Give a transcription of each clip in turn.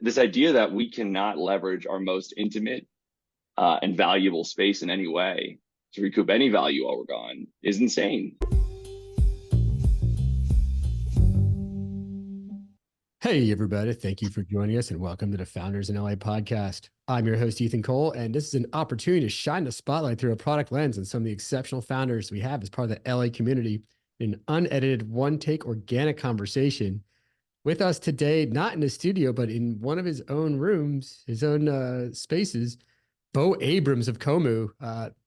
this idea that we cannot leverage our most intimate and valuable space in any way to recoup any value while we're gone is insane. Hey, everybody. Thank you for joining us and welcome to the Founders in LA podcast. I'm your host, Ethan Cole, and this is an opportunity to shine the spotlight through a product lens on some of the exceptional founders we have as part of the LA community in an unedited, one take organic conversation. With us today, not in the studio, but in one of his own rooms, his own spaces, Bo Abrams of Kommu.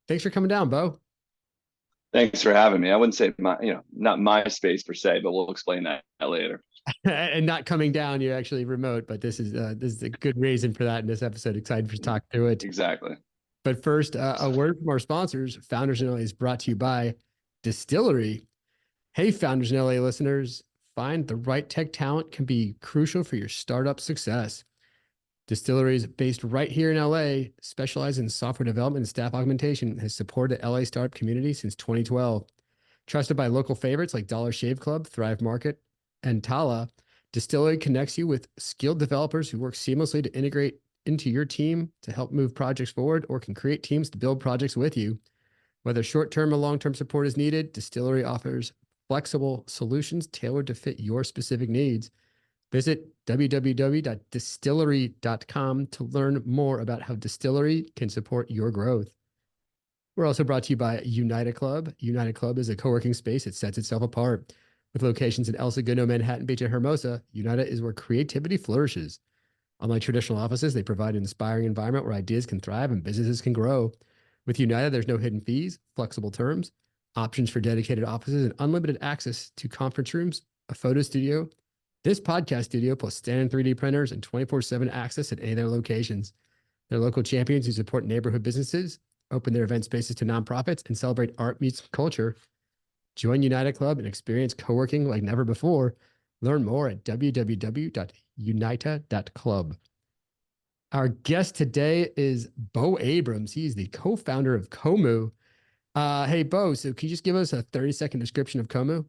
Thanks for coming down, Bo. Thanks for having me. I wouldn't say not my space per se, but we'll explain that later. And not coming down, you're actually remote, but this is a good reason for that in this episode. Excited for to talk through it. Exactly. But first, a word from our sponsors. Founders in LA is brought to you by Distillery. Hey, Founders in LA listeners, find the right tech talent can be crucial for your startup success. Distillery is based right here in LA, specializes in software development and staff augmentation, has supported the LA startup community since 2012. Trusted by local favorites like Dollar Shave Club, Thrive Market, and Tala, Distillery connects you with skilled developers who work seamlessly to integrate into your team to help move projects forward or can create teams to build projects with you. Whether short-term or long-term support is needed, Distillery offers flexible solutions tailored to fit your specific needs. Visit www.distillery.com to learn more about how Distillery can support your growth. We're also brought to you by United Club. United Club is a co-working space that sets itself apart. With locations in El Segundo, Manhattan Beach, and Hermosa, United is where creativity flourishes. Unlike traditional offices, they provide an inspiring environment where ideas can thrive and businesses can grow. With United, there's no hidden fees, flexible terms, options for dedicated offices, and unlimited access to conference rooms, a photo studio, this podcast studio, plus standard 3D printers and 24/7 access at any of their locations. They're local champions who support neighborhood businesses, open their event spaces to nonprofits, and celebrate art meets culture. Join United Club and experience co-working like never before. Learn more at www.unita.club. Our guest today is Bo Abrams. He's the co-founder of Kommu. Hey, Bo, so can you just give us a 30-second description of Kommu?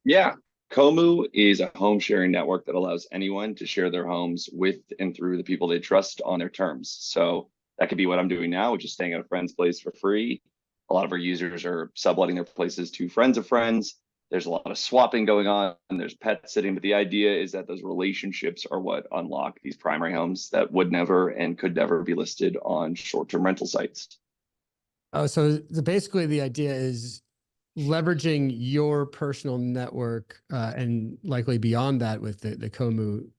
Yeah. Kommu is a home sharing network that allows anyone to share their homes with and through the people they trust on their terms. So that could be what I'm doing now, which is staying at a friend's place for free. A lot of our users are subletting their places to friends of friends. There's a lot of swapping going on, and there's pet sitting. But the idea is that those relationships are what unlock these primary homes that would never and could never be listed on short-term rental sites. Oh, so basically the idea is leveraging your personal network and likely beyond that with the Kommu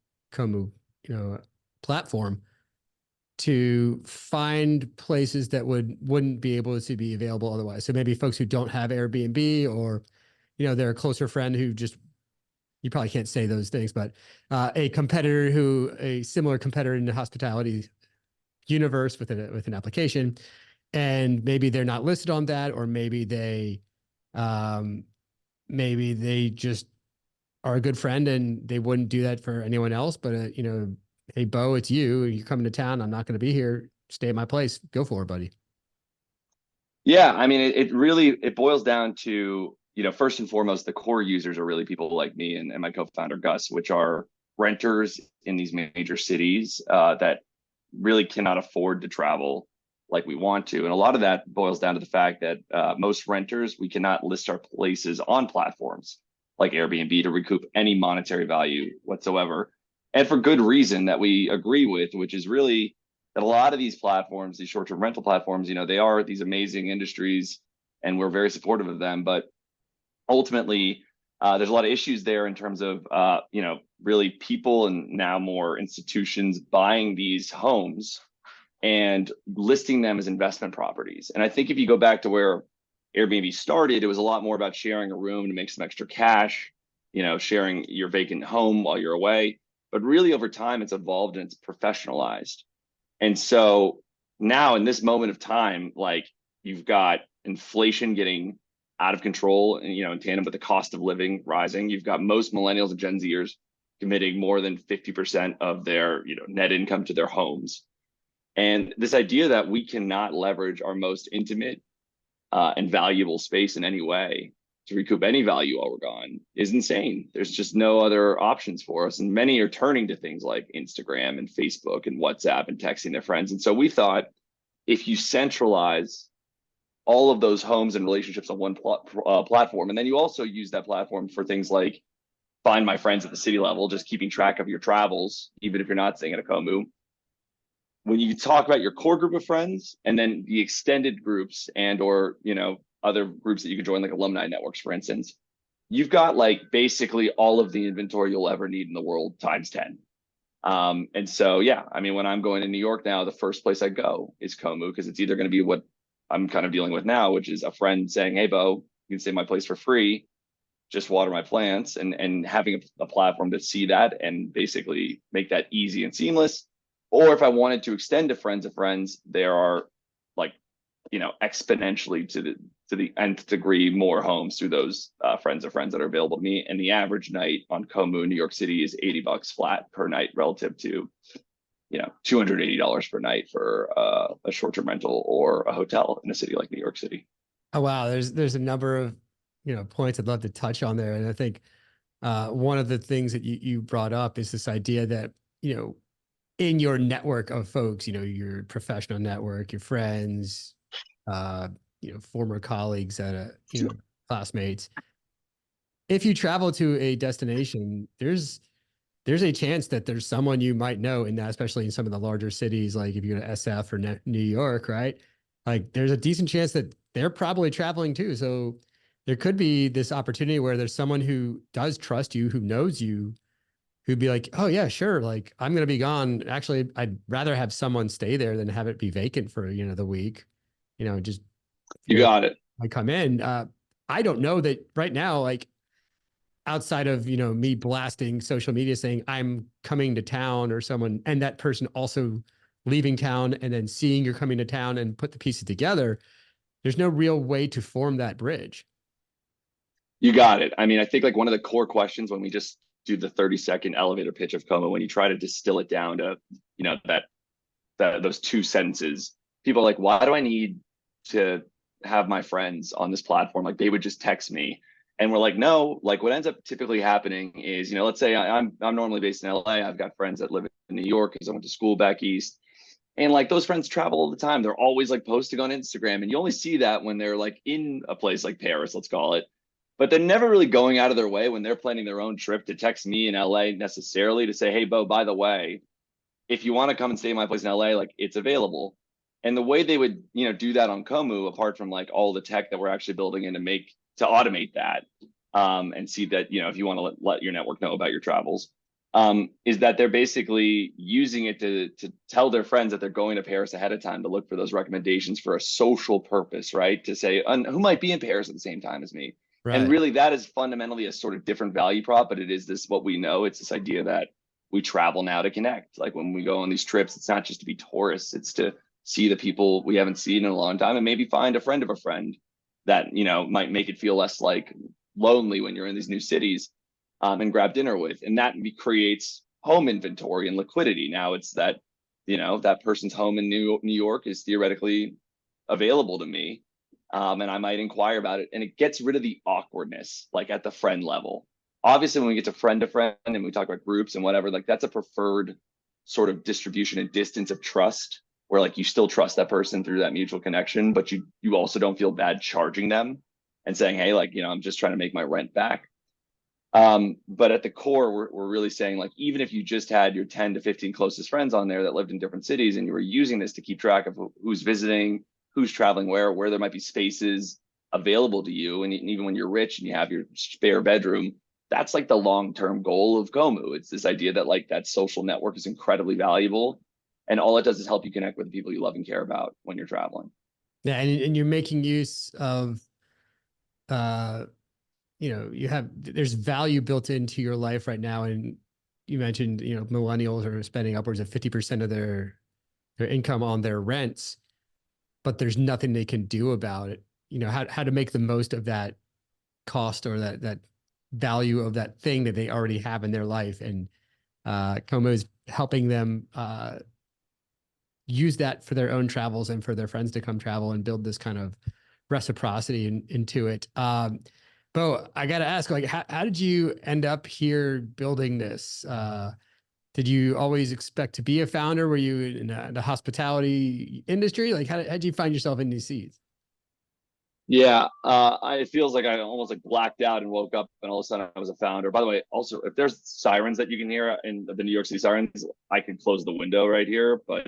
platform to find places that wouldn't be able to be available otherwise. So maybe folks who don't have Airbnb, or they're a closer friend who just, you probably can't say those things, but a similar competitor in the hospitality universe with an application, and maybe they're not listed on that, or maybe they just are a good friend and they wouldn't do that for anyone else. But hey, Bo, it's you. You're coming to town. I'm not going to be here. Stay at my place. Go for it, buddy. Yeah, I mean, it boils down to, first and foremost, the core users are really people like me and my co-founder Gus, which are renters in these major cities that really cannot afford to travel like we want to. And a lot of that boils down to the fact that most renters, we cannot list our places on platforms like Airbnb to recoup any monetary value whatsoever. And for good reason that we agree with, which is really that a lot of these platforms, these short-term rental platforms, they are these amazing industries and we're very supportive of them. But ultimately, there's a lot of issues there in terms of, really people and now more institutions buying these homes and listing them as investment properties. And I think if you go back to where Airbnb started, it was a lot more about sharing a room to make some extra cash, sharing your vacant home while you're away. But really over time, it's evolved and it's professionalized. And so now in this moment of time, like you've got inflation getting out of control and, in tandem with the cost of living rising, you've got most millennials and Gen Zers committing more than 50% of their, net income to their homes. And this idea that we cannot leverage our most intimate and valuable space in any way to recoup any value while we're gone is insane. There's just no other options for us. And many are turning to things like Instagram and Facebook and WhatsApp and texting their friends. And so we thought if you centralize all of those homes and relationships on one platform, and then you also use that platform for things like find my friends at the city level, just keeping track of your travels, even if you're not staying at a kommu. When you talk about your core group of friends and then the extended groups and or other groups that you could join, like alumni networks, for instance, you've got like basically all of the inventory you'll ever need in the world times 10. And so, yeah, I mean, when I'm going to New York now, the first place I go is kommu, because it's either going to be what I'm kind of dealing with now, which is a friend saying, hey, Bo, you can stay at my place for free, just water my plants, and having a platform to see that and basically make that easy and seamless. Or if I wanted to extend to friends of friends, there are like, exponentially to the nth degree more homes through those friends of friends that are available to me. And the average night on kommu in New York City is $80 flat per night relative to, $280 per night for a short-term rental or a hotel in a city like New York City. Oh, wow. There's a number of, points I'd love to touch on there. And I think one of the things that you brought up is this idea that, in your network of folks, your professional network, your friends, former colleagues at classmates. If you travel to a destination, there's a chance that there's someone you might know in that, especially in some of the larger cities, like if you go to SF or New York, right? Like there's a decent chance that they're probably traveling too. So there could be this opportunity where there's someone who does trust you, who knows you, who'd be like, oh yeah, sure. Like I'm going to be gone. Actually, I'd rather have someone stay there than have it be vacant for, the week, just You got it. I come in. I don't know that right now, like outside of, me blasting social media saying I'm coming to town or someone, and that person also leaving town and then seeing you're coming to town and put the pieces together, there's no real way to form that bridge. You got it. I mean, I think like one of the core questions when we just do the 30-second elevator pitch of kommu, when you try to distill it down to, that those two sentences, people are like, why do I need to have my friends on this platform? Like they would just text me. And we're like, no, like what ends up typically happening is, let's say I'm normally based in LA. I've got friends that live in New York because I went to school back east. And like those friends travel all the time. They're always like posting on Instagram. And you only see that when they're like in a place like Paris, let's call it. But they're never really going out of their way when they're planning their own trip to text me in LA necessarily to say, hey, Bo, by the way, if you want to come and stay in my place in LA, like it's available. And the way they would, do that on kommu, apart from like all the tech that we're actually building in to automate that, and see that, if you want to let your network know about your travels, is that they're basically using it to tell their friends that they're going to Paris ahead of time to look for those recommendations for a social purpose, right? To say who might be in Paris at the same time as me. And Right. really that is fundamentally a sort of different value prop, but it is this what we know. It's this idea that we travel now to connect. Like when we go on these trips, it's not just to be tourists, it's to see the people we haven't seen in a long time and maybe find a friend of a friend that, might make it feel less like lonely when you're in these new cities, and grab dinner with. And that creates home inventory and liquidity. Now it's that, that person's home in New York is theoretically available to me. And I might inquire about it. And it gets rid of the awkwardness, like at the friend level. Obviously, when we get to friend and we talk about groups and whatever, like that's a preferred sort of distribution and distance of trust where like you still trust that person through that mutual connection, but you also don't feel bad charging them and saying, hey, like, I'm just trying to make my rent back. But at the core, we're really saying like, even if you just had your 10 to 15 closest friends on there that lived in different cities and you were using this to keep track of who's visiting, who's traveling where there might be spaces available to you. And even when you're rich and you have your spare bedroom, that's like the long-term goal of kommu. It's this idea that like that social network is incredibly valuable. And all it does is help you connect with the people you love and care about when you're traveling. Yeah. And you're making use of, there's value built into your life right now. And you mentioned, millennials are spending upwards of 50% of their income on their rents, but there's nothing they can do about it. How to make the most of that cost or that value of that thing that they already have in their life. And kommu is helping them use that for their own travels and for their friends to come travel and build this kind of reciprocity into it. Bo, I gotta ask, like, how did you end up here building this? Did you always expect to be a founder? Were you in the hospitality industry? Like, how did you find yourself in these seats? Yeah, it feels like I almost like blacked out and woke up, and all of a sudden I was a founder. By the way, also if there's sirens that you can hear in the New York City sirens, I could close the window right here, but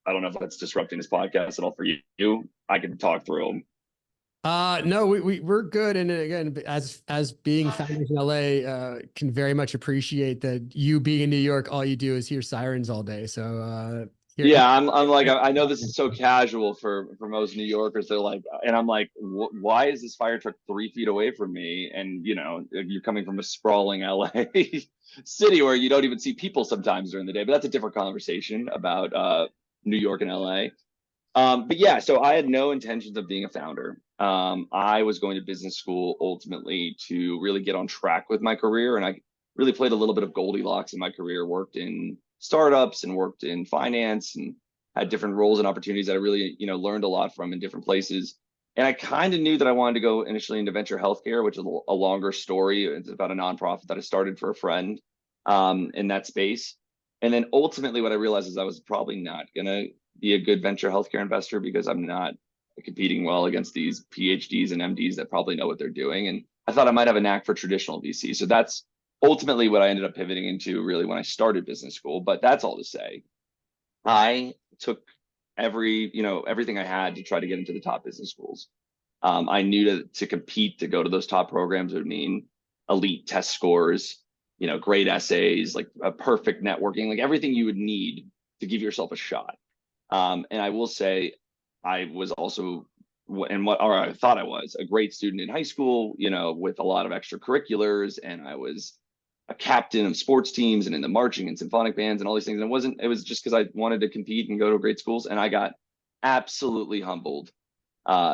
I don't know if that's disrupting this podcast at all for you. I can talk through them. No, we're good. And again, as being founders in LA, can very much appreciate that you being in New York, all you do is hear sirens all day. So here, Yeah, I'm like I know this is so casual for most New Yorkers. They're like, and I'm like, why is this fire truck 3 feet away from me? And you know, you're coming from a sprawling LA city where you don't even see people sometimes during the day. But that's a different conversation about New York and LA. But yeah, so I had no intentions of being a founder. I was going to business school ultimately to really get on track with my career, and I really played a little bit of Goldilocks in my career. Worked in startups and worked in finance, and had different roles and opportunities that I really, learned a lot from in different places. And I kind of knew that I wanted to go initially into venture healthcare, which is a longer story. It's about a nonprofit that I started for a friend in that space. And then ultimately, what I realized is I was probably not gonna be a good venture healthcare investor because I'm not competing well against these PhDs and MDs that probably know what they're doing. And I thought I might have a knack for traditional VC. So that's ultimately what I ended up pivoting into really when I started business school. But that's all to say, I took everything I had to try to get into the top business schools. I knew to compete to go to those top programs would mean elite test scores, great essays, like a perfect networking, like everything you would need to give yourself a shot. And I will say, I was also, or I thought I was a great student in high school, with a lot of extracurriculars, and I was a captain of sports teams and in the marching and symphonic bands and all these things. And it was just because I wanted to compete and go to great schools. And I got absolutely humbled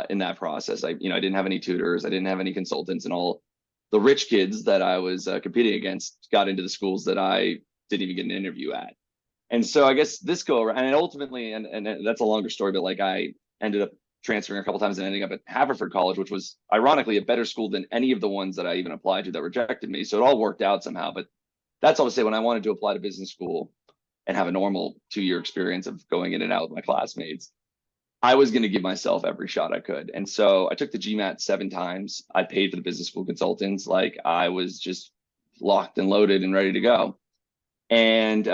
in that process. I didn't have any tutors, I didn't have any consultants, and all the rich kids that I was competing against got into the schools that I didn't even get an interview at. And so I guess this go around, and ultimately, and that's a longer story, but like I ended up transferring a couple times and ending up at Haverford College, which was ironically a better school than any of the ones that I even applied to that rejected me. So it all worked out somehow. But that's all to say, when I wanted to apply to business school and have a normal 2 year experience of going in and out with my classmates, I was going to give myself every shot I could. And so I took the GMAT 7 times. I paid for the business school consultants. Like I was just locked and loaded and ready to go. And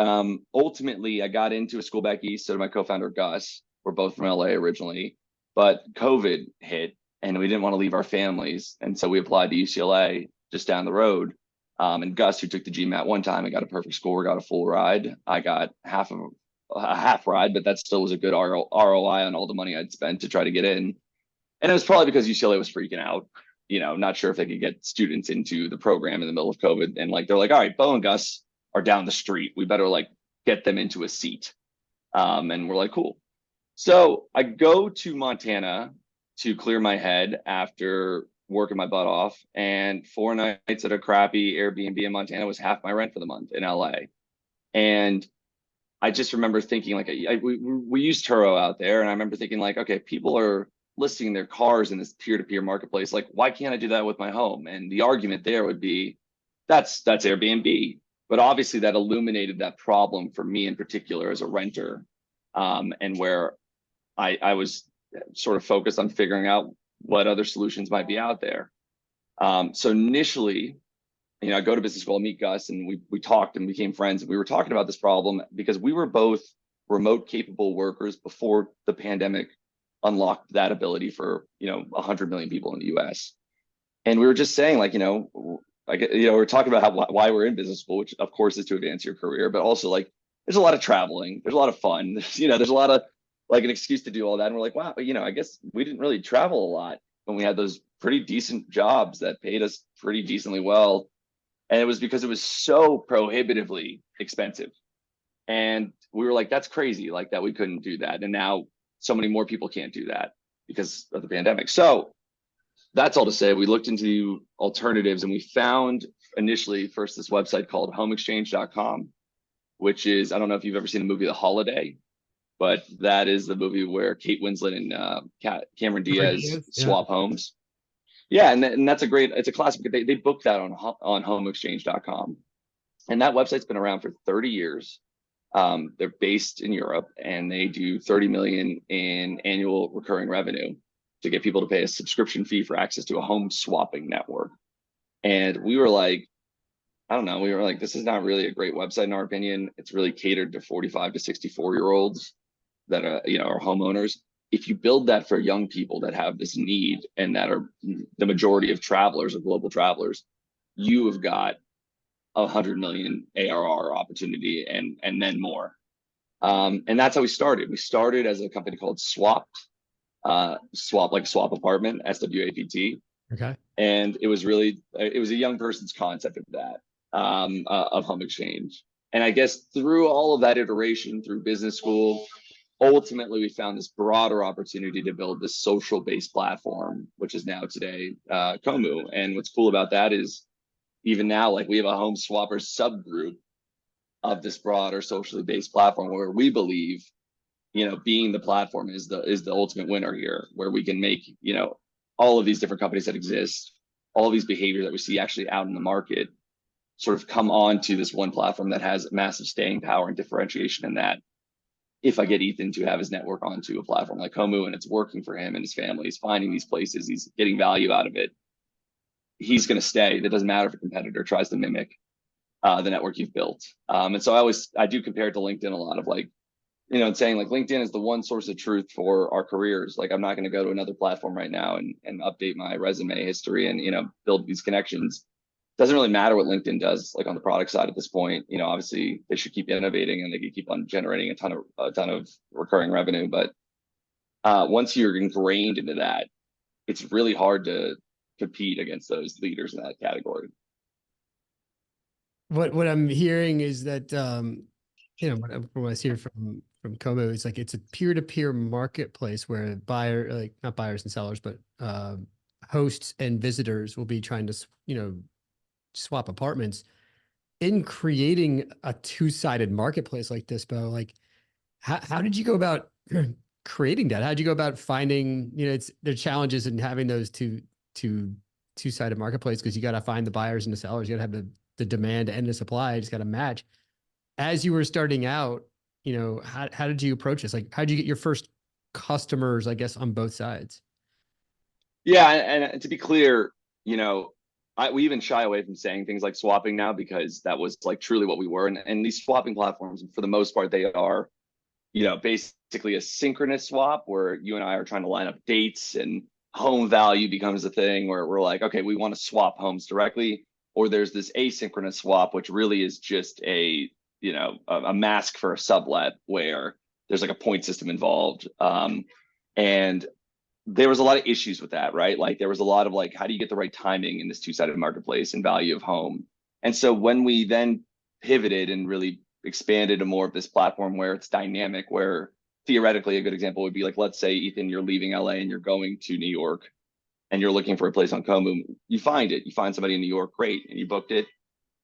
ultimately, I got into a school back east. So did my co-founder, Gus. We're both from LA originally, but COVID hit and we didn't want to leave our families. And so we applied to UCLA just down the road. And Gus, who took the GMAT 1 time and got a perfect score, got a full ride. I got a half ride, but that still was a good ROI on all the money I'd spent to try to get in. And it was probably because UCLA was freaking out, not sure if they could get students into the program in the middle of COVID. And like, they're like, all right, Bo and Gus are down the street. We better like get them into a seat. And we're like, cool. So I go to Montana to clear my head after working my butt off. And 4 nights at a crappy Airbnb in Montana was half my rent for the month in LA. And I just remember thinking like, we use Turo out there. And I remember thinking like, okay, people are listing their cars in this peer-to-peer marketplace. Like, why can't I do that with my home? And the argument there would be, that's Airbnb. But obviously that illuminated that problem for me in particular as a renter, and where I was sort of focused on figuring out what other solutions might be out there. So initially, I go to business school, I meet Gus, and we talked and became friends. And we were talking about this problem because we were both remote capable workers before the pandemic unlocked that ability for 100 million people in the US. And we were just saying like, we're talking about why we're in business school, which of course is to advance your career, but also like there's a lot of traveling, there's a lot of fun, there's a lot of like an excuse to do all that. And we're like, wow, I guess we didn't really travel a lot when we had those pretty decent jobs that paid us pretty decently well. And it was because it was so prohibitively expensive. And we were like, that's crazy, like that we couldn't do that. And now so many more people can't do that because of the pandemic. So that's all to say, we looked into alternatives and we found initially first this website called homeexchange.com, which is, I don't know if you've ever seen the movie The Holiday, but that is the movie where Kate Winslet and Cameron Diaz Yeah. swap homes. Yeah, and that's it's a classic. They booked that on homeexchange.com. And that website's been around for 30 years. They're based in Europe and they do 30 million in annual recurring revenue to get people to pay a subscription fee for access to a home swapping network. And we were like, I don't know, we were like, this is not really a great website in our opinion. It's really catered to 45 to 64-year-olds that are, are homeowners. If you build that for young people that have this need and that are the majority of travelers or global travelers, you have got 100 million ARR opportunity and then more. And that's how we started. We started as a company called Swap like Swap Apartment, SWAPT, Okay. and it was a young person's concept of that of home exchange. And I guess through all of that iteration through business school, ultimately we found this broader opportunity to build this social based platform, which is now today Kommu. And what's cool about that is even now, like we have a home swappers subgroup of this broader socially based platform where we believe, being the platform is the ultimate winner here, where we can make, all of these different companies that exist, all of these behaviors that we see actually out in the market sort of come on to this one platform that has massive staying power and differentiation in that. If I get Ethan to have his network onto a platform like Kommu and it's working for him and his family, he's finding these places, he's getting value out of it, he's going to stay. That doesn't matter if a competitor tries to mimic the network you've built. And so I do compare it to LinkedIn a lot of like, and saying like LinkedIn is the one source of truth for our careers. Like I'm not going to go to another platform right now and update my resume history and, build these connections. Doesn't really matter what LinkedIn does, like on the product side at this point. Obviously they should keep innovating and they can keep on generating a ton of recurring revenue. But once you're ingrained into that, it's really hard to compete against those leaders in that category. What I'm hearing is that from what I hear from Como, it's like it's a peer-to-peer marketplace where buyer like not buyers and sellers, but hosts and visitors will be trying to swap apartments. In creating a two-sided marketplace like this, Bo, like how did you go about creating that? How did you go about finding, it's there are challenges in having those two-sided marketplace because you got to find the buyers and the sellers. You got to have the demand and the supply. It's got to match. As you were starting out, how did you approach this? Like, how did you get your first customers, I guess, on both sides? Yeah, and to be clear, we even shy away from saying things like swapping now because that was like truly what we were. And these swapping platforms, for the most part, they are, basically a synchronous swap where you and I are trying to line up dates and home value becomes a thing where we're like, okay, we want to swap homes directly. Or there's this asynchronous swap, which really is just a mask for a sublet where there's like a point system involved. And there was a lot of issues with that, right? Like there was a lot of like, how do you get the right timing in this two-sided marketplace and value of home? And so when we then pivoted and really expanded to more of this platform where it's dynamic, where theoretically a good example would be like, let's say Ethan, you're leaving LA and you're going to New York and you're looking for a place on Kommu, you find somebody in New York, great, and you booked it.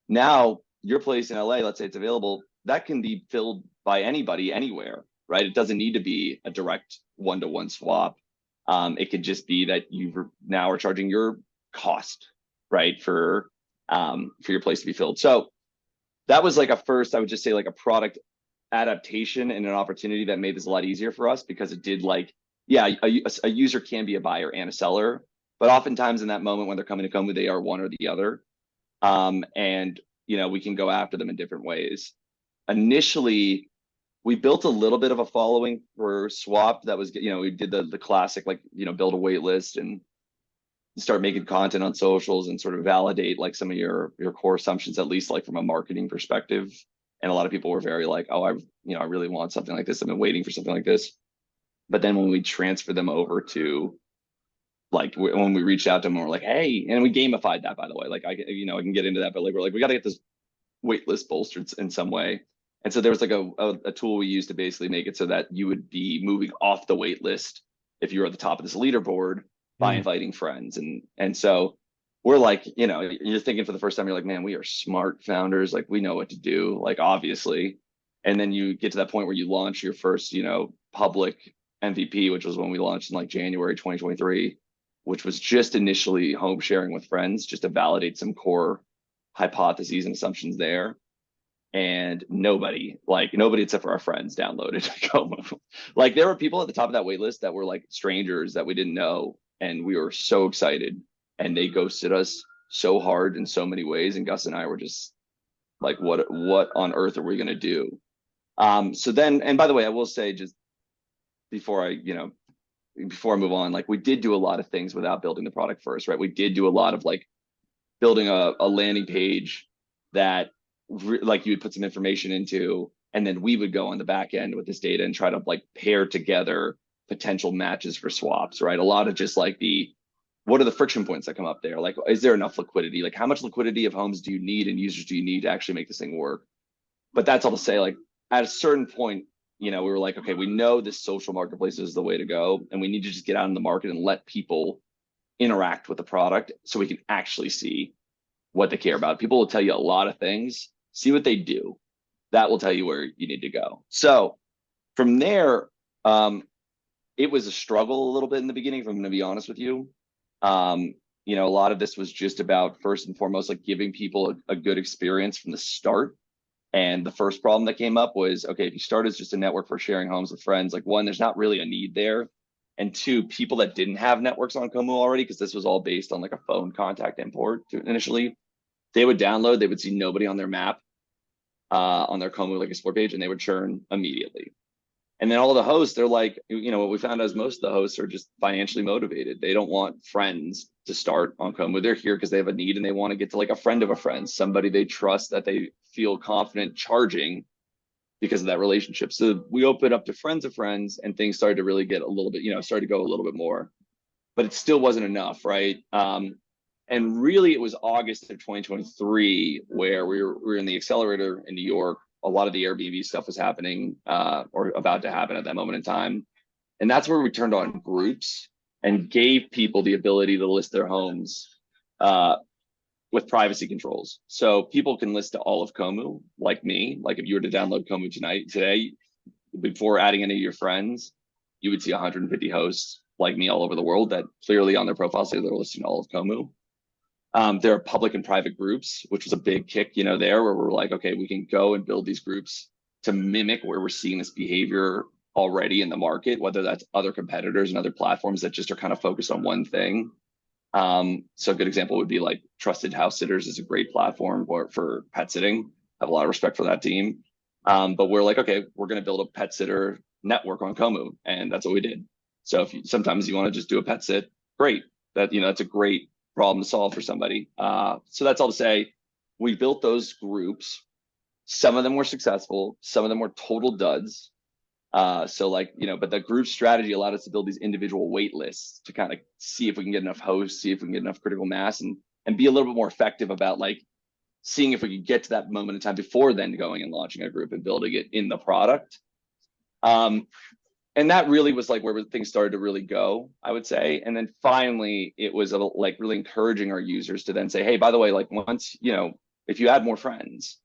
Now your place in LA, let's say it's available, that can be filled by anybody anywhere, right? It doesn't need to be a direct one-to-one swap. It could just be that you now are charging your cost, right, for your place to be filled. So that was like I would just say like a product adaptation and an opportunity that made this a lot easier for us because it did like, yeah, a user can be a buyer and a seller, but oftentimes in that moment when they're coming to Kommu, they are one or the other. And we can go after them in different ways. Initially, we built a little bit of a following for Swap. That was, we did the classic, like, build a wait list and start making content on socials and sort of validate like some of your core assumptions, at least like from a marketing perspective. And a lot of people were very like, oh, I really want something like this. I've been waiting for something like this. But then when we transfer them over to like when we reached out to them, we're like, hey, and we gamified that, by the way. Like I can get into that, but like we're like, we got to get this wait list bolstered in some way. And so there was like a tool we used to basically make it so that you would be moving off the wait list if you were at the top of this leaderboard by inviting friends. And so we're like, you're thinking for the first time, you're like, man, we are smart founders. Like we know what to do, like obviously. And then you get to that point where you launch your first, public MVP, which was when we launched in like January 2023. which was just initially home sharing with friends, just to validate some core hypotheses and assumptions there. And nobody except for our friends downloaded Kommu. Like there were people at the top of that wait list that were like strangers that we didn't know, and we were so excited, and they ghosted us so hard in so many ways. And Gus and I were just like, what on earth are we gonna do? So then, and by the way, I will say just before before I move on, like we did do a lot of things without building the product first, right? We did do a lot of like building a landing page that like you would put some information into, and then we would go on the back end with this data and try to like pair together potential matches for swaps, right? A lot of just like what are the friction points that come up there? Like, is there enough liquidity? Like, how much liquidity of homes do you need and users do you need to actually make this thing work? But that's all to say, like, at a certain point, we were like, okay, we know this social marketplace is the way to go, and we need to just get out in the market and let people interact with the product so we can actually see what they care about. People will tell you a lot of things. See what they do. That will tell you where you need to go. So from there, it was a struggle a little bit in the beginning, if I'm going to be honest with you. A lot of this was just about, first and foremost, like giving people a good experience from the start. And the first problem that came up was, okay, if you start as just a network for sharing homes with friends, like one, there's not really a need there. And two, people that didn't have networks on Kommu already, because this was all based on like a phone contact import initially, they would download, they would see nobody on their map, on their Kommu like explore page, and they would churn immediately. And then all the hosts, they're like, what we found is most of the hosts are just financially motivated. They don't want friends to start on Kommu. They're here because they have a need and they want to get to like a friend of a friend, somebody they trust that they feel confident charging because of that relationship. So we opened up to friends of friends, and things started to really get a little bit, started to go a little bit more, but it still wasn't enough, right? And really, it was August of 2023 where we were in the accelerator in New York. A lot of the Airbnb stuff was happening or about to happen at that moment in time. And that's where we turned on groups and gave people the ability to list their homes with privacy controls. So people can list to all of Kommu, like me. Like if you were to download Kommu today, before adding any of your friends, you would see 150 hosts like me all over the world that clearly on their profile say they're listing all of Kommu. There are public and private groups, which was a big kick, there where we're like, okay, we can go and build these groups to mimic where we're seeing this behavior already in the market, whether that's other competitors and other platforms that just are kind of focused on one thing. So a good example would be like Trusted House Sitters is a great platform for pet sitting. I have a lot of respect for that team. But we're like, okay, we're going to build a pet sitter network on Kommu, and that's what we did. So if sometimes you want to just do a pet sit, great. That's a great problem to solve for somebody. So that's all to say, we built those groups. Some of them were successful. Some of them were total duds. But the group strategy allowed us to build these individual wait lists to kind of see if we can get enough hosts, see if we can get enough critical mass, and be a little bit more effective about like seeing if we could get to that moment in time before then going and launching a group and building it in the product. And that really was like where things started to really go, I would say. And then finally, it was like really encouraging our users to then say, hey, by the way, like once, if you add more friends,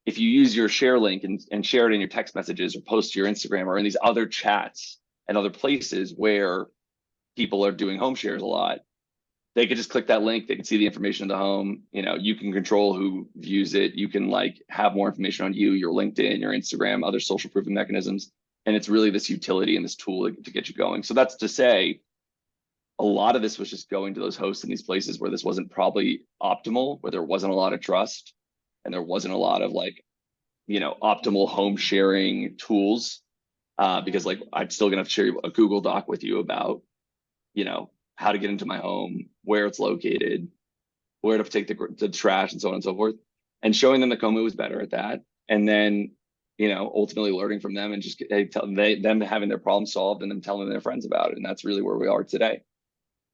if you use your share link and share it in your text messages or post to your Instagram or in these other chats and other places where people are doing home shares a lot, they could just click that link. They can see the information of the home. You can control who views it. You can like have more information on you, your LinkedIn, your Instagram, other social proofing mechanisms. And it's really this utility and this tool to get you going. So that's to say, a lot of this was just going to those hosts in these places where this wasn't probably optimal, where there wasn't a lot of trust and there wasn't a lot of like, optimal home sharing tools. Because like I'm still gonna have to share a Google Doc with you about, how to get into my home, where it's located, where to take the trash, and so on and so forth. And showing them that Kommu was better at that, and then ultimately learning from them and just them having their problem solved and then telling their friends about it. And that's really where we are today.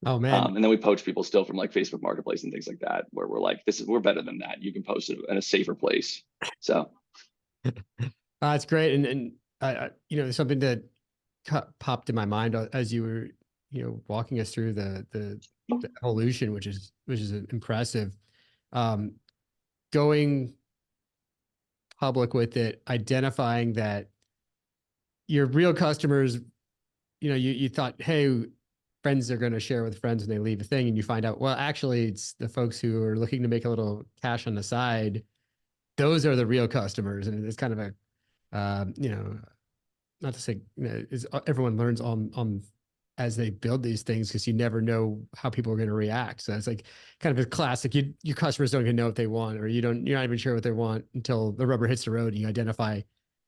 Oh man. And then we poach people still from like Facebook Marketplace and things like that, where we're like, we're better than that. You can post it in a safer place. So That's great. And something that popped in my mind as you were, walking us through the evolution, which is impressive. Going public with it, identifying that your real customers, you thought, hey, friends are going to share with friends when they leave a thing, and you find out, well, actually, it's the folks who are looking to make a little cash on the side. Those are the real customers, and it's kind of a, you know, not to say, you know, is everyone learns on as they build these things, because you never know how people are going to react. So it's like kind of a classic. Your customers don't even know what they want, or you're not even sure what they want until the rubber hits the road and you identify,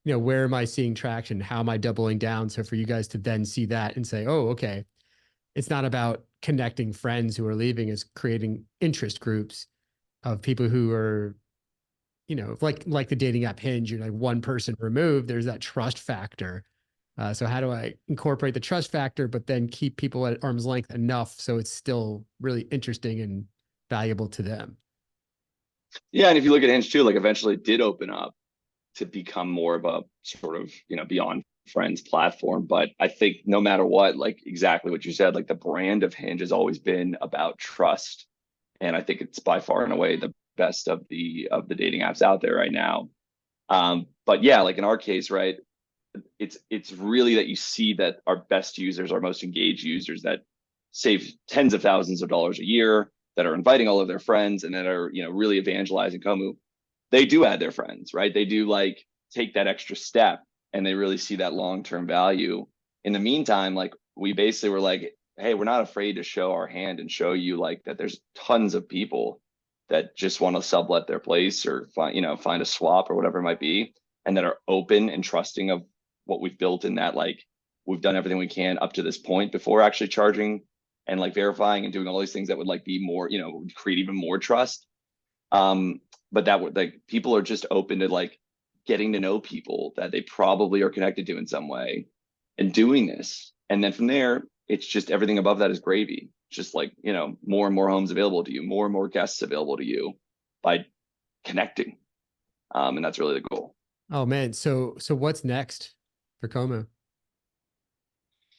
you know, where am I seeing traction? How am I doubling down? So for you guys to then see that and say, oh, okay, it's not about connecting friends who are leaving, it's creating interest groups of people who are, you know, like the dating app Hinge, you're like one person removed, there's that trust factor. So how do I incorporate the trust factor, but then keep people at arm's length enough so it's still really interesting and valuable to them? Yeah, and if you look at Hinge too, like eventually it did open up to become more of a sort of, you know, beyond friends platform. But I think no matter what, like exactly what you said, like the brand of Hinge has always been about trust. And I think it's by far and away the best of the dating apps out there right now. But yeah, like in our case, right, it's really that you see that our best users, our most engaged users that save tens of thousands of dollars a year, that are inviting all of their friends and that are, you know, really evangelizing Komu, they do add their friends, right? They do like take that extra step and they really see that long-term value. In the meantime, like we basically were like, hey, we're not afraid to show our hand and show you like that there's tons of people that just want to sublet their place or find, you know, find a swap or whatever it might be, and that are open and trusting of what we've built, in that like we've done everything we can up to this point before actually charging and like verifying and doing all these things that would like be more, you know, create even more trust. But that would like people are just open to like getting to know people that they probably are connected to in some way and doing this. And then from there, it's just everything above that is gravy. Just like, you know, more and more homes available to you, more and more guests available to you by connecting. And that's really the goal. Oh man, so what's next for Como?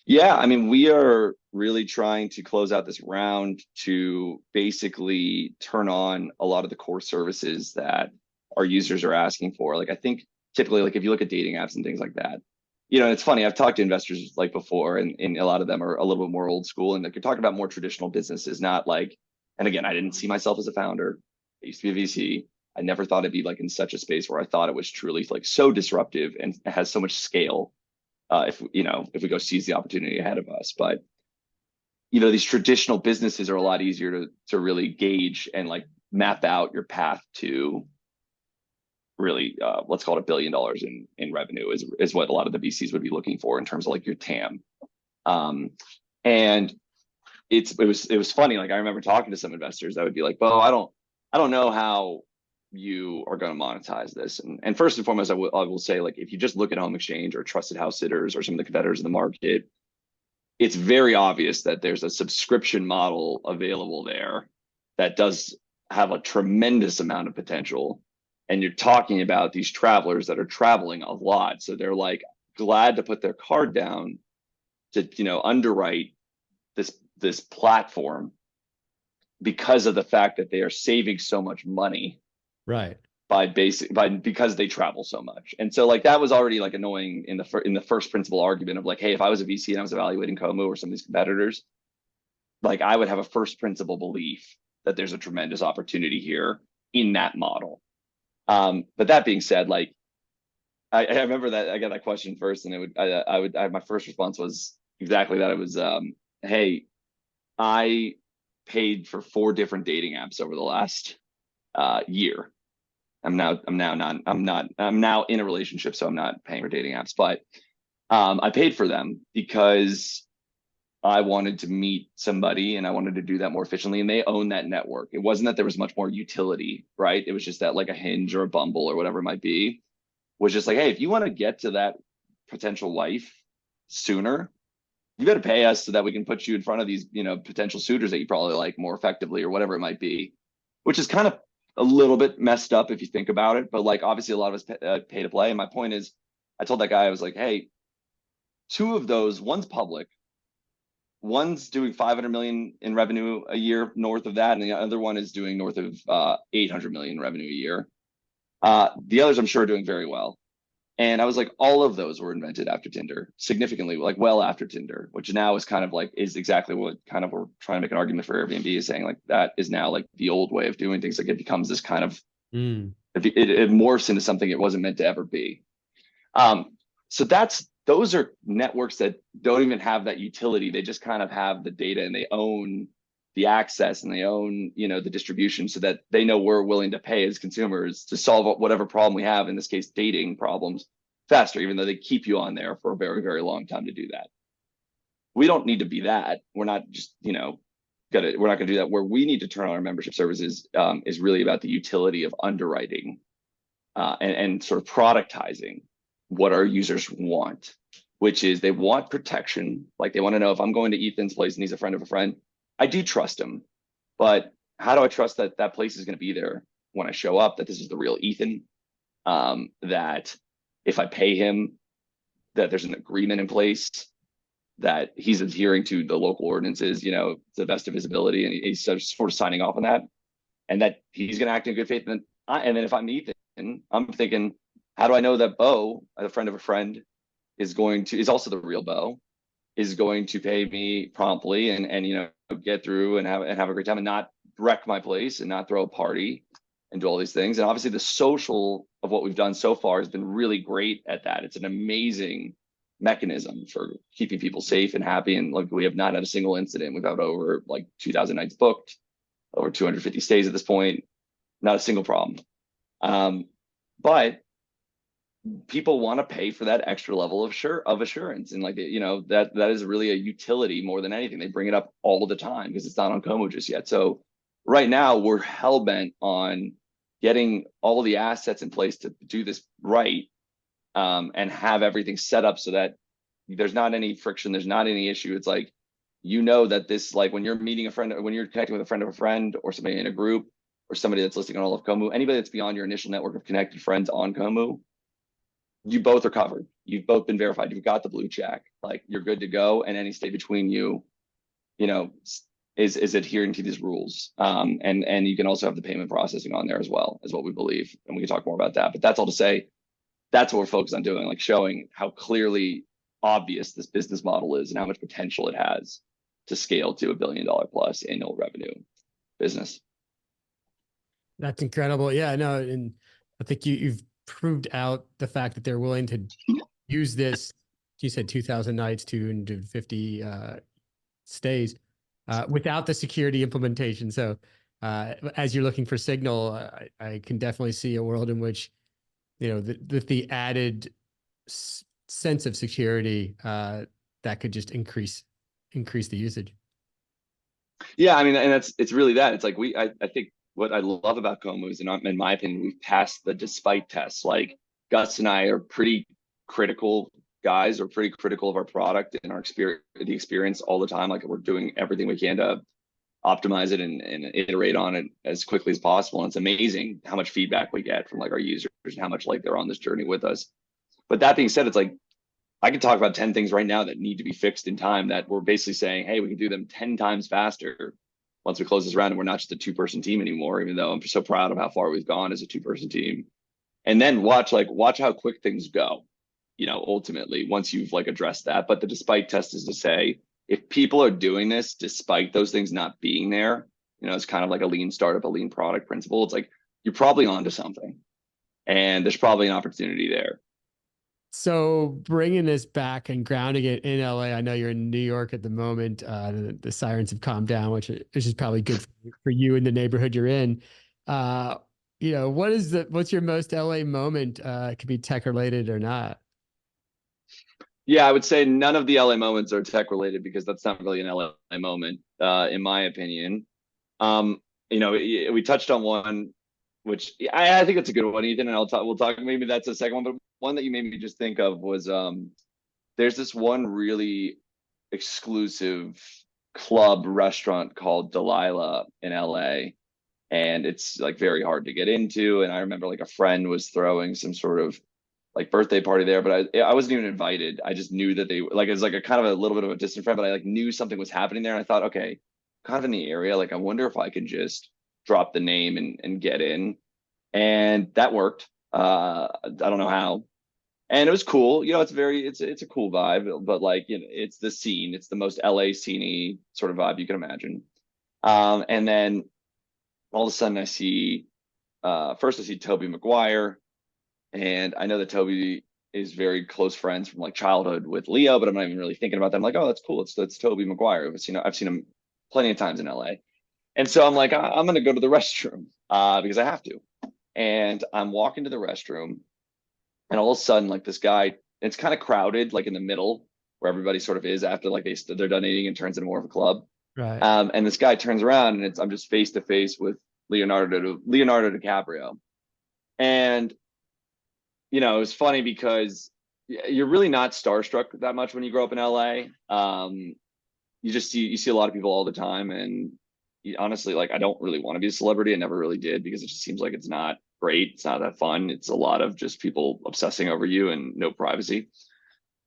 Yeah, I mean, we are really trying to close out this round to basically turn on a lot of the core services that our users are asking for. Like, I think typically, like if you look at dating apps and things like that, you know, it's funny. I've talked to investors like before, and a lot of them are a little bit more old school, and like you're talking about more traditional businesses, not like. And again, I didn't see myself as a founder. I used to be a VC. I never thought it'd be like in such a space where I thought it was truly like so disruptive and has so much scale, if you know, if we go seize the opportunity ahead of us. But you know, these traditional businesses are a lot easier to really gauge and like map out your path to really, let's call it $1 billion in revenue is what a lot of the VCs would be looking for in terms of like your TAM. And it was funny. Like I remember talking to some investors that would be like, "Bo, I don't know how you are going to monetize this." And first and foremost, I will say, like, if you just look at Home Exchange or Trusted House Sitters or some of the competitors in the market, it's very obvious that there's a subscription model available there that does have a tremendous amount of potential. And you're talking about these travelers that are traveling a lot, so they're like glad to put their card down to, you know, underwrite this platform because of the fact that they are saving so much money Right. because they travel so much. And so like that was already like annoying in the first principle argument of like, hey, if I was a VC and I was evaluating Komu or some of these competitors, like I would have a first principle belief that there's a tremendous opportunity here in that model. But that being said, like I remember that I got that question first, and my first response was exactly that. It was, hey, I paid for 4 different dating apps over the last year. I'm now in a relationship, so I'm not paying for dating apps, but I paid for them because I wanted to meet somebody and I wanted to do that more efficiently, and they own that network. It wasn't that there was much more utility, right? It was just that like a Hinge or a Bumble or whatever it might be was just like, hey, if you want to get to that potential wife sooner, you got to pay us so that we can put you in front of these, you know, potential suitors that you probably like more effectively or whatever it might be, which is kind of a little bit messed up if you think about it. But like, obviously a lot of us pay to play. And my point is, I told that guy, I was like, hey, 2 of those, one's public, one's doing 500 million in revenue a year north of that. And the other one is doing north of 800 million revenue a year. The others I'm sure are doing very well. And I was like, all of those were invented after Tinder, significantly, like well after Tinder, which now is kind of like is exactly what kind of we're trying to make an argument for Airbnb is saying like that is now like the old way of doing things. Like it becomes this kind of Mm. it morphs into something it wasn't meant to ever be. So those are networks that don't even have that utility. They just kind of have the data and they own the access and they own, the distribution so that they know we're willing to pay as consumers to solve whatever problem we have, in this case, dating problems faster, even though they keep you on there for a very, very long time to do that. We don't need to be that. We're not just, we're not going to do that. Where we need to turn on our membership services is really about the utility of underwriting and sort of productizing what our users want, which is they want protection. Like they want to know if I'm going to Ethan's place and he's a friend of a friend, I do trust him, but how do I trust that that place is going to be there when I show up, that this is the real Ethan, that if I pay him, that there's an agreement in place, that he's adhering to the local ordinances, to the best of his ability, and he's sort of signing off on that, and that he's going to act in good faith. And then if I'm Ethan, I'm thinking, how do I know that Bo, a friend of a friend, is also the real Bo, is going to pay me promptly and get through and have a great time and not wreck my place and not throw a party and do all these things. And obviously the social of what we've done so far has been really great at that. It's an amazing mechanism for keeping people safe and happy. And like we have not had a single incident. We've had over like 2,000 nights booked, over 250 stays at this point, not a single problem. But people want to pay for that extra level of assurance, and like that is really a utility more than anything. They bring it up all the time because it's not on Kommu just yet. So right now we're hell bent on getting all the assets in place to do this right, and have everything set up so that there's not any friction, there's not any issue. It's like that this, like when you're meeting a friend, when you're connecting with a friend of a friend or somebody in a group or somebody that's listing on all of Kommu, anybody that's beyond your initial network of connected friends on Kommu, you both are covered. You've both been verified. You've got the blue check. Like you're good to go. And any stay between you, is adhering to these rules. And you can also have the payment processing on there as well, is what we believe. And we can talk more about that. But that's all to say, that's what we're focused on doing, like showing how clearly obvious this business model is and how much potential it has to scale to $1 billion plus annual revenue business. That's incredible. Yeah, no, and I think you've proved out the fact that they're willing to use this. You said 2,000 nights, 250 stays without the security implementation. So as you're looking for signal, I can definitely see a world in which, the added sense of security that could just increase the usage. Yeah, I mean, and it's really that. It's like I think what I love about Kommu is, in my opinion, we've passed the despite test. Like Gus and I are pretty critical guys, are pretty critical of our product and the experience all the time. Like we're doing everything we can to optimize it and iterate on it as quickly as possible. And it's amazing how much feedback we get from like our users and how much like they're on this journey with us. But that being said, it's like I can talk about 10 things right now that need to be fixed in time that we're basically saying, hey, we can do them 10 times faster once we close this round, and we're not just a 2-person team anymore, even though I'm so proud of how far we've gone as a 2-person team. And then watch how quick things go, ultimately once you've like addressed that. But the despite test is to say, if people are doing this despite those things not being there, it's kind of like a lean startup, a lean product principle. It's like you're probably onto something, and there's probably an opportunity there. So bringing this back and grounding it in LA, I know you're in New York at the moment. The sirens have calmed down, which is probably good for you in the neighborhood you're in. What's your most LA moment? It could be tech related or not. Yeah, I would say none of the LA moments are tech related because that's not really an LA moment, in my opinion. We touched on one, which I think it's a good one, Ethan, and we'll talk, maybe that's the second one, but one that you made me just think of was there's this one really exclusive club restaurant called Delilah in LA, and it's like very hard to get into. And I remember like a friend was throwing some sort of like birthday party there, but I wasn't even invited. I just knew that they like, it was like a kind of a little bit of a distant friend, but I like knew something was happening there. And I thought, okay, kind of in the area, like I wonder if I can just drop the name and get in. And that worked. I don't know how, And it was cool. It's a cool vibe, but like, it's the scene. It's the most LA scene sort of vibe you can imagine. And then all of a sudden I see first I see Toby Maguire, and I know that Toby is very close friends from like childhood with Leo, but I'm not even really thinking about that. I'm like, oh, that's cool. That's Toby Maguire. I've seen him plenty of times in LA. And so I'm like, I'm gonna go to the restroom because I have to. And I'm walking to the restroom, and all of a sudden, like this guy, it's kind of crowded, like in the middle where everybody sort of is after like they're done eating and turns into more of a club. Right. And this guy turns around, and I'm just face to face with Leonardo DiCaprio. And it was funny because you're really not starstruck that much when you grow up in LA. You see a lot of people all the time, and honestly, like I don't really want to be a celebrity. I never really did because it just seems like it's not great. It's not that fun. It's a lot of just people obsessing over you and no privacy.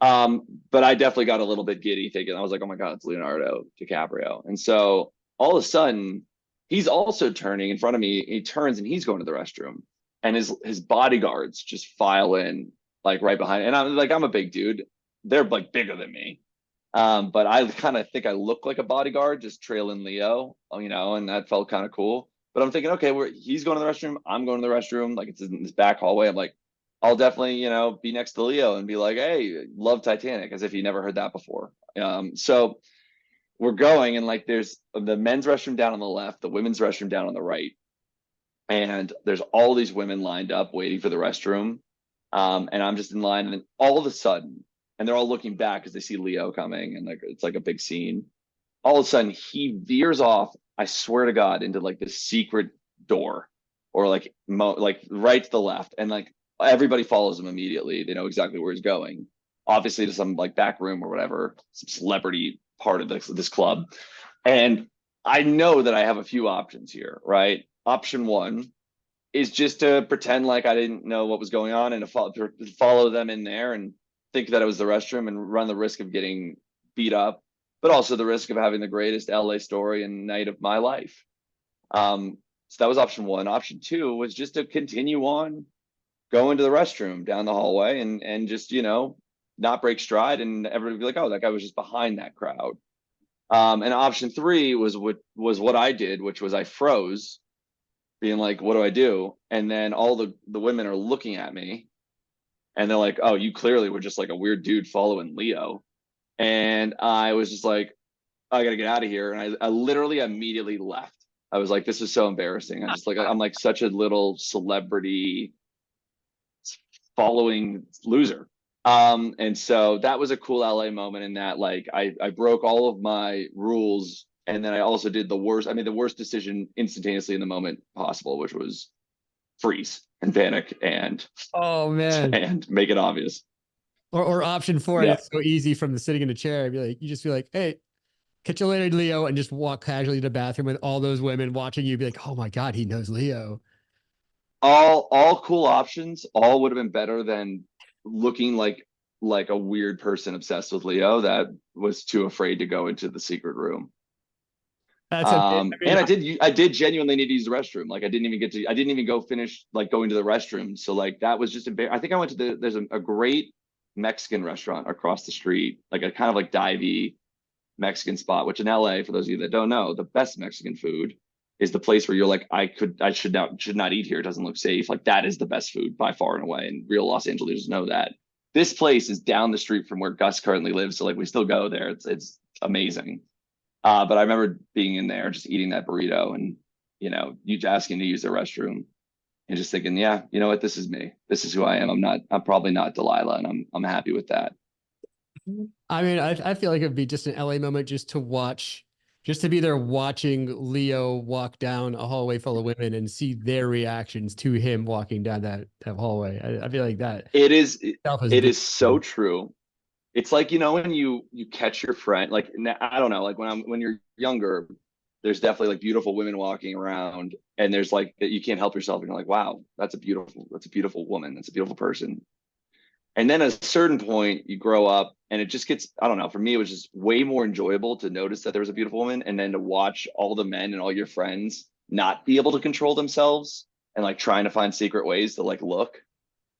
But I definitely got a little bit giddy thinking, I was like, oh my God, it's Leonardo DiCaprio. And so all of a sudden, he's also turning in front of me. He turns and he's going to the restroom. And his bodyguards just file in like right behind. And I'm a big dude. They're like bigger than me. But I kind of think I look like a bodyguard just trailing Leo, and that felt kind of cool. But I'm thinking, okay, he's going to the restroom, I'm going to the restroom, like it's in this back hallway. I'm like, I'll definitely, be next to Leo and be like, hey, love Titanic, as if he never heard that before. So we're going, and like there's the men's restroom down on the left, the women's restroom down on the right. And there's all these women lined up waiting for the restroom. And I'm just in line, and then all of a sudden, and they're all looking back because they see Leo coming, and like it's like a big scene. All of a sudden, he veers off. I swear to God, into like this secret door, or like like right to the left, and like everybody follows him immediately. They know exactly where he's going. Obviously, to some like back room or whatever, some celebrity part of this club. And I know that I have a few options here, right? Option one is just to pretend like I didn't know what was going on and to follow them in there and think that it was the restroom and run the risk of getting beat up, but also the risk of having the greatest LA story and night of my life. So that was option one. Option two was just to continue on going to the restroom down the hallway and just, not break stride, and everybody would be like, oh, that guy was just behind that crowd. And option three was what I did, which was I froze, being like, what do I do? And then all the women are looking at me, and they're like, oh, you clearly were just like a weird dude following Leo. And I was just like, I gotta get out of here. And I literally immediately left. I was like, this is so embarrassing. I'm like such a little celebrity following loser. And so that was a cool LA moment in that like I broke all of my rules, and then I also did the worst decision instantaneously in the moment possible, which was freeze and panic and Oh man. and make it obvious. Or option four, and Yeah. it's so easy from the sitting in a chair. You just be like, hey, catch you later, Leo, and just walk casually to the bathroom with all those women watching you. Be like, oh my God, he knows Leo. All cool options. All would have been better than looking like a weird person obsessed with Leo that was too afraid to go into the secret room. That's a bit, And I did genuinely need to use the restroom. Like I didn't even go finish like going to the restroom. So like that was just I think I went to there's a great Mexican restaurant across the street, like a kind of like divey Mexican spot, which in LA, for those of you that don't know, the best Mexican food is the place where you're like, I should not eat here. It doesn't look safe. Like that is the best food by far and away. And real Los Angeles know that. This place is down the street from where Gus currently lives. So like we still go there. It's amazing. But I remember being in there, just eating that burrito, and you asking to use the restroom, and just thinking, yeah, you know what, this is me. This is who I am. I'm probably not Delilah, and I'm happy with that. I mean, I feel like it'd be just an LA moment just to watch, just to be there watching Leo walk down a hallway full of women and see their reactions to him walking down that hallway. I feel like that It is itself is it very is so cool. true. It's like, when you catch your friend, like I don't know, like when you're younger, there's definitely like beautiful women walking around, and there's like you can't help yourself, and you're like, wow, that's a beautiful woman, that's a beautiful person. And then at a certain point, you grow up, and it just gets, I don't know, for me, it was just way more enjoyable to notice that there was a beautiful woman, and then to watch all the men and all your friends not be able to control themselves and like trying to find secret ways to like look.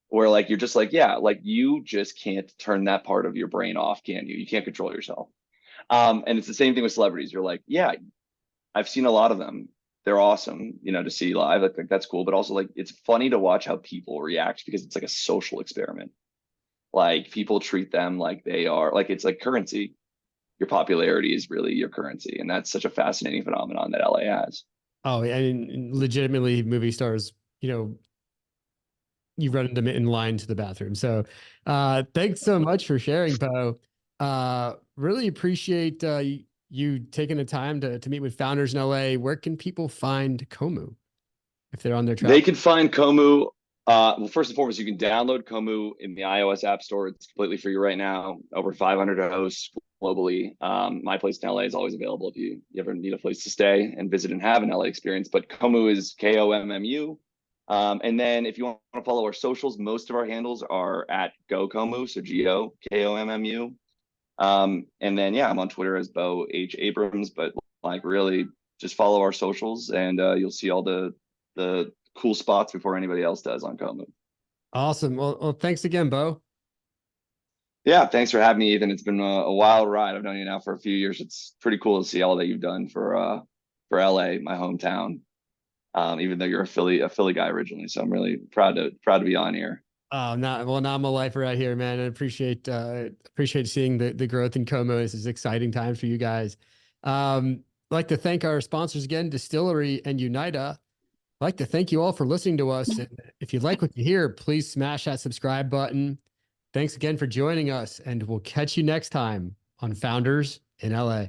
where like you're just like, yeah, like you just can't turn that part of your brain off, can you? You can't control yourself. And it's the same thing with celebrities. You're like, yeah, I've seen a lot of them. They're awesome, to see live. I think that's cool, but also like it's funny to watch how people react because it's like a social experiment. Like people treat them like they are like it's like currency. Your popularity is really your currency, and that's such a fascinating phenomenon that LA has. Oh, and legitimately movie stars, you run them in line to the bathroom. So thanks so much for sharing, Bo. Really appreciate you taking the time to meet with founders in LA. Where can people find Kommu if they're on their They travel? can find Komu. Well, first and foremost, you can download Komu in the iOS App Store. It's completely free right now. Over 500 hosts globally. My place in LA is always available if you ever need a place to stay and visit and have an LA experience. But Komu is KOMMU. And then if you want to follow our socials, most of our handles are at GoKomu, so GOKOMMU. And then yeah, I'm on Twitter as Bo H Abrams, but like really just follow our socials and you'll see all the cool spots before anybody else does on Komu. Awesome. Well, thanks again, Bo. Yeah, thanks for having me, Ethan. It's been a wild ride. I've known you now for a few years. It's pretty cool to see all that you've done for LA, my hometown. Even though you're a Philly guy originally, so I'm really proud to be on here. Oh, not well. Now I'm a lifer out here, man. I appreciate seeing the growth in Como. This is exciting times for you guys. I'd like to thank our sponsors again, Distillery and Unida. I'd like to thank you all for listening to us. And if you like what you hear, please smash that subscribe button. Thanks again for joining us, and we'll catch you next time on Founders in LA.